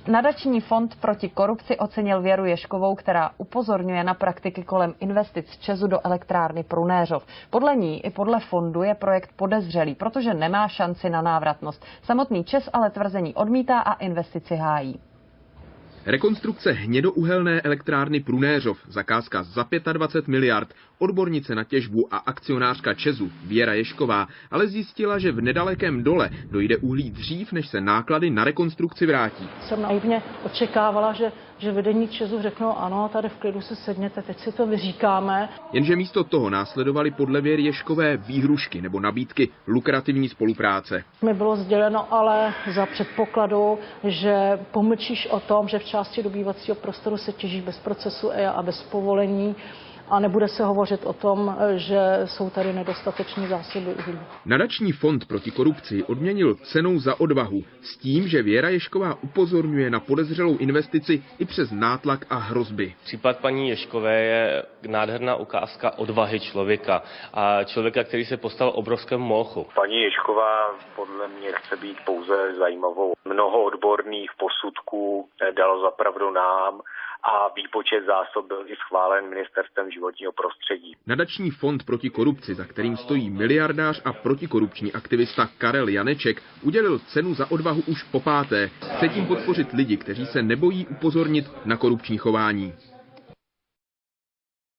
Nadační fond proti korupci ocenil Věru Ježkovou, která upozorňuje na praktiky kolem investic ČEZu do elektrárny Prunéřov. Podle ní i podle fondu je projekt podezřelý, protože nemá šanci na návratnost. Samotný ČEZ ale tvrzení odmítá a investici hájí. Rekonstrukce hnědouhelné elektrárny Prunéřov, zakázka za 25 miliard, odbornice na těžbu a akcionářka ČEZu Věra Ježková ale zjistila, že v nedalekém dole dojde uhlí dřív, než se náklady na rekonstrukci vrátí. Jsem naivně očekávala, že vedení ČEZu řeknou ano, tady v klidu se sedněte, teď si to vyříkáme. Jenže místo toho následovaly podle Věry Ježkové výhrušky nebo nabídky lukrativní spolupráce. Mi bylo sděleno ale za předpokladu, že pomlčíš o tom, že v části dobývacího prostoru se těží bez procesu EIA a bez povolení a nebude se hovořit o tom, že jsou tady nedostatečné zásoby uhlí. Nadační fond proti korupci odměnil cenou za odvahu s tím, že Věra Ježková upozorňuje na podezřelou investici i přes nátlak a hrozby. Případ paní Ježkové je nádherná ukázka odvahy člověka a člověka, který se postavil obrovskému molochu. Paní Ježková podle mě chce být pouze zajímavou. Mnoho odborných posudků dalo za pravdu nám a výpočet zásob byl i schválen ministerstvem životního prostředí. Nadační fond proti korupci, za kterým stojí miliardář a protikorupční aktivista Karel Janeček, udělil cenu za odvahu už po páté. Chce tím podpořit lidi, kteří se nebojí upozornit na korupční chování.